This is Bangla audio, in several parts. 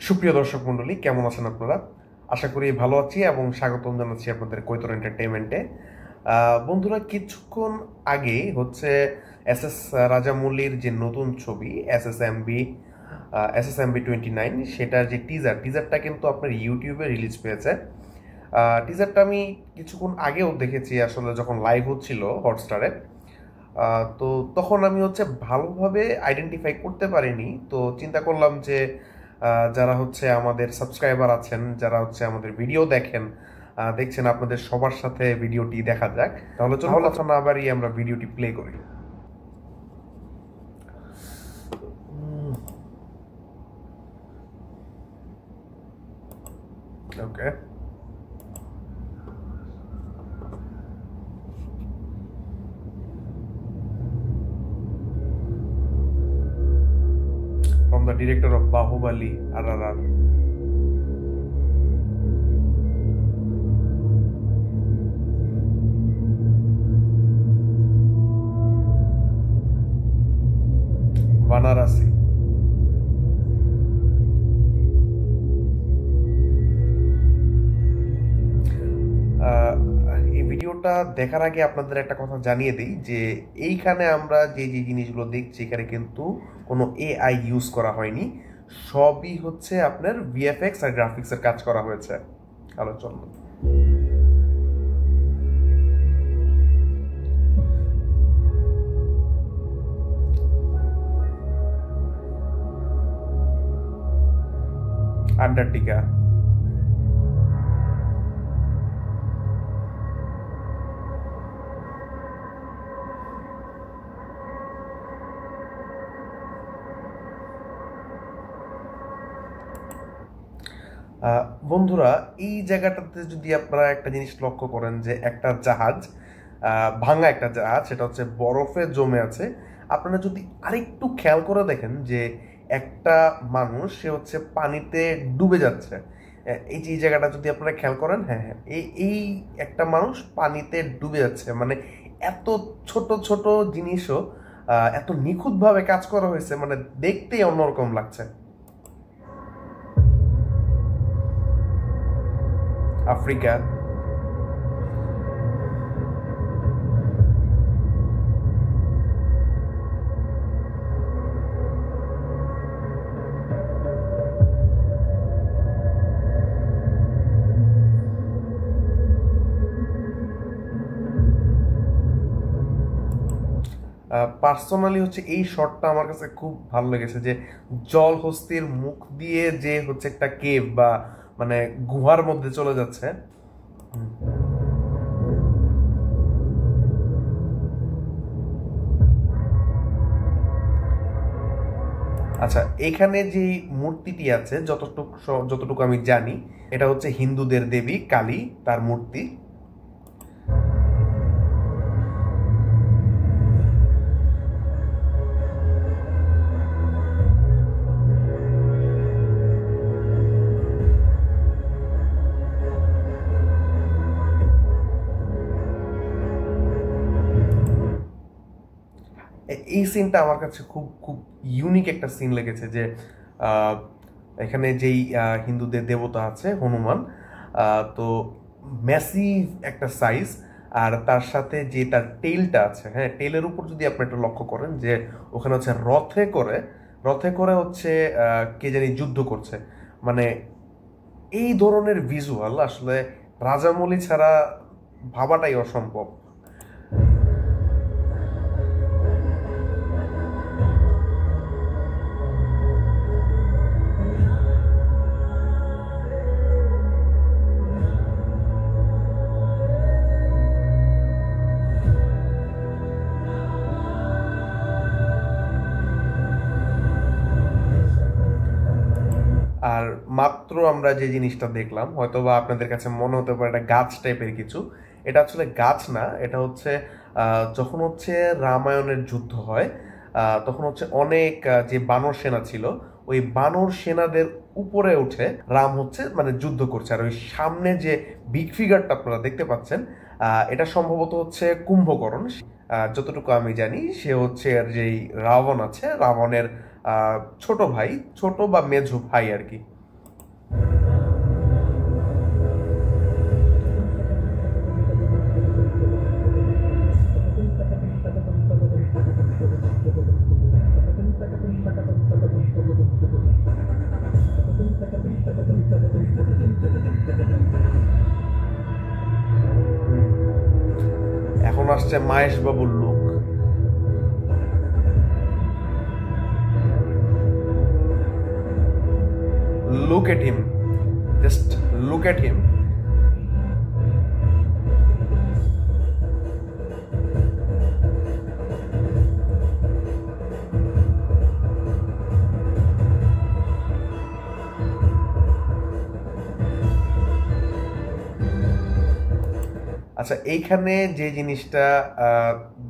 সুপ্রিয় দর্শক মণ্ডলী, কেমন আছেন আপনারা? আশা করি ভালো আছি এবং স্বাগতম জানাচ্ছি আপনাদের কৈতর এন্টারটেইনমেন্টে। বন্ধুরা, কিছুক্ষণ আগে হচ্ছে এস এস রাজামৌলির যে নতুন ছবি এস এস এমবি 29, সেটার যে টিজারটা কিন্তু আপনার ইউটিউবে রিলিজ পেয়েছে। টিজারটা আমি কিছুক্ষণ আগেও দেখেছি, আসলে যখন লাইভ হচ্ছিল হটস্টারে। তো তখন আমি হচ্ছে ভালোভাবে আইডেন্টিফাই করতে পারিনি, তো চিন্তা করলাম যে যারা হচ্ছে আমাদের সাবস্ক্রাইবার আছেন, যারা হচ্ছে আমাদের ভিডিও দেখছেন, আপনাদের সবার সাথে ভিডিওটি দেখা যাক। তাহলে চলুন কথা না বাড়িয়ে আমরা ভিডিওটি প্লে করি। ওকে, from the director of Bahubali RRR. Vanarasi. এই ভিডিওটা দেখার আগে আপনাদের একটা কথা জানিয়ে দিই যে এইখানে আমরা যে যে জিনিসগুলো দেখছি, এখানে কিন্তু কোনো এআই ইউজ করা হয়নি, সবই হচ্ছে আপনার ভিএফএক্স আর গ্রাফিক্সের কাজ করা হয়েছে। আলোচনা আন্টার্কটিকা। বন্ধুরা, এই জায়গাটাতে যদি আপনারা একটা জিনিস লক্ষ্য করেন যে একটা জাহাজ, ভাঙা একটা জাহাজ, সেটা হচ্ছে বরফে জমে আছে। আপনারা যদি আরেকটু খেয়াল করে দেখেন যে একটা মানুষ, সে হচ্ছে পানিতে ডুবে যাচ্ছে। এই যে এই জায়গাটা যদি আপনারা খেয়াল করেন, হ্যাঁ হ্যাঁ, এই এই একটা মানুষ পানিতে ডুবে যাচ্ছে। মানে এত ছোট ছোট জিনিসও এত নিখুঁতভাবে কাজ করা হয়েছে, মানে দেখতেই অন্যরকম লাগছে। আফ্রিকা। পার্সোনালি হচ্ছে এই শটটা আমার কাছে খুব ভালো লেগেছে, যে জলহস্তির মুখ দিয়ে যে হচ্ছে একটা কেভ বা মানে গুহার মধ্যে চলে যাচ্ছে। আচ্ছা, এখানে যে মূর্তিটি আছে, যতটুকু আমি জানি, এটা হচ্ছে হিন্দুদের দেবী কালী, তার মূর্তি। এই সিনটা আমার কাছে খুব খুব ইউনিক একটা সিন লেগেছে, যে এখানে যেই হিন্দুদের দেবতা আছে হনুমান, তো ম্যাসিভ একটা সাইজ, আর তার সাথে যে তার টেইলটা আছে, হ্যাঁ, টেইলের উপর যদি আপনি একটু লক্ষ্য করেন যে ওখানে হচ্ছে রথে করে হচ্ছে কে জানি যুদ্ধ করছে। মানে এই ধরনের ভিজুয়াল আসলে রাজামৌলি ছাড়া ভাবাটাই অসম্ভব। আর মাত্র আমরা যে জিনিসটা দেখলাম, হয়তো বা আপনাদের কাছে মনে হতে পারে এটা গাছ টাইপের কিছু, এটা আসলে গাছ না। এটা হচ্ছে যখন হচ্ছে রামায়ণের যুদ্ধ হয়, তখন হচ্ছে অনেক যে বানর সেনা ছিল, ওই বানর সেনাদের উপরে উঠে রাম হচ্ছে মানে যুদ্ধ করছে। আর ওই সামনে যে বিগ ফিগারটা আপনারা দেখতে পাচ্ছেন, এটা সম্ভবত হচ্ছে কুম্ভকর্ণ। যতটুকু আমি জানি, সে হচ্ছে আর যেই রাবণ আছে, রাবণের ছোট ভাই, ছোট বা মেঝো ভাই আর কি। আসছে মাহেশ বাবুর look. Look at him. Just look at him. আচ্ছা, এইখানে যে জিনিসটা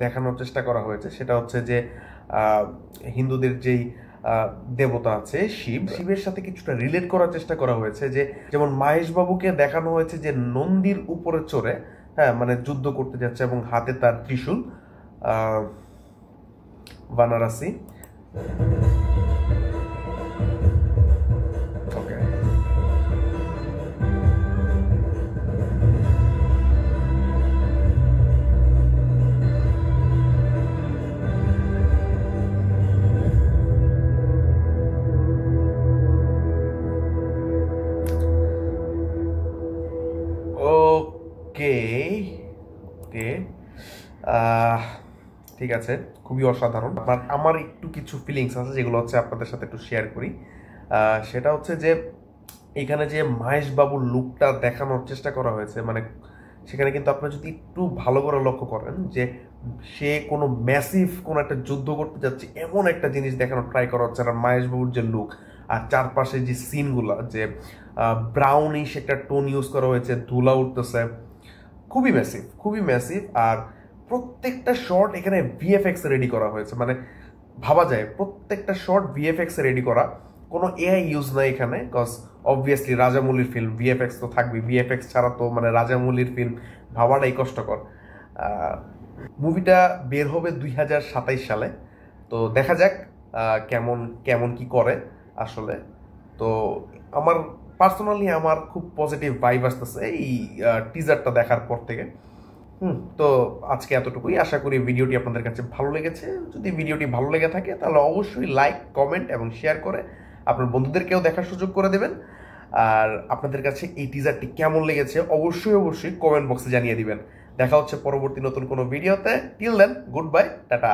দেখানোর চেষ্টা করা হয়েছে সেটা হচ্ছে যে হিন্দুদের যেই দেবতা আছে শিবের সাথে কিছুটা রিলেট করার চেষ্টা করা হয়েছে, যে যেমন মাহেশ বাবুকে দেখানো হয়েছে যে নন্দীর উপরে চড়ে, হ্যাঁ, মানে যুদ্ধ করতে যাচ্ছে এবং হাতে তার ত্রিশূল, বানারসি। ওকে, ওকে, ওকে, ঠিক আছে, খুবই অসাধারণ। বাট আমার একটু কিছু ফিলিংস আছে যেগুলো হচ্ছে আপনাদের সাথে একটু শেয়ার করি। সেটা হচ্ছে যে এখানে যে মাহেশ বাবুর লুকটা দেখানোর চেষ্টা করা হয়েছে, মানে সেখানে কিন্তু আপনারা যদি একটু ভালো করে লক্ষ্য করেন যে সে কোনো ম্যাসিভ কোনো একটা যুদ্ধ করতে যাচ্ছে এমন একটা জিনিস দেখানোর ট্রাই করা হচ্ছে। আর মাহেশ বাবুর যে লুক আর চারপাশে যে সিনগুলো, যে ব্রাউনিশ একটা টোন ইউজ করা হয়েছে, ধুলা উঠতেছে, খুবই ম্যাসিভ, খুবই ম্যাসিভ। আর প্রত্যেকটা শট এখানে ভিএফএক্স রেডি করা হয়েছে, মানে ভাবা যায় প্রত্যেকটা শট ভিএফএক্স রেডি করা, কোনো এআই ইউজ নাই এখানে। কজ অবভিয়াসলি রাজামৌলির ফিল্ম, ভিএফএক্স তো থাকবে, ভিএফএক্স ছাড়া তো মানে রাজামৌলির ফিল্ম ভাবাটাই কষ্টকর। মুভিটা বের হবে 2027 সালে, তো দেখা যাক কেমন কেমন কি করে আসলে। তো আমার পার্সোনালি আমার খুব পজিটিভ ভাইব আসতেছে এই টিজারটা দেখার পর থেকে। তো আজকে এতটুকুই, আশা করি ভিডিওটি আপনাদের কাছে ভালো লেগেছে। যদি ভিডিওটি ভালো লেগে থাকে তাহলে অবশ্যই লাইক, কমেন্ট এবং শেয়ার করে আপনার বন্ধুদেরকেও দেখার সুযোগ করে দেবেন। আর আপনাদের কাছে এই টিজারটি কেমন লেগেছে অবশ্যই অবশ্যই কমেন্ট বক্সে জানিয়ে দিবেন। দেখা হচ্ছে পরবর্তী নতুন কোনো ভিডিওতে। Till then, good bye, tata.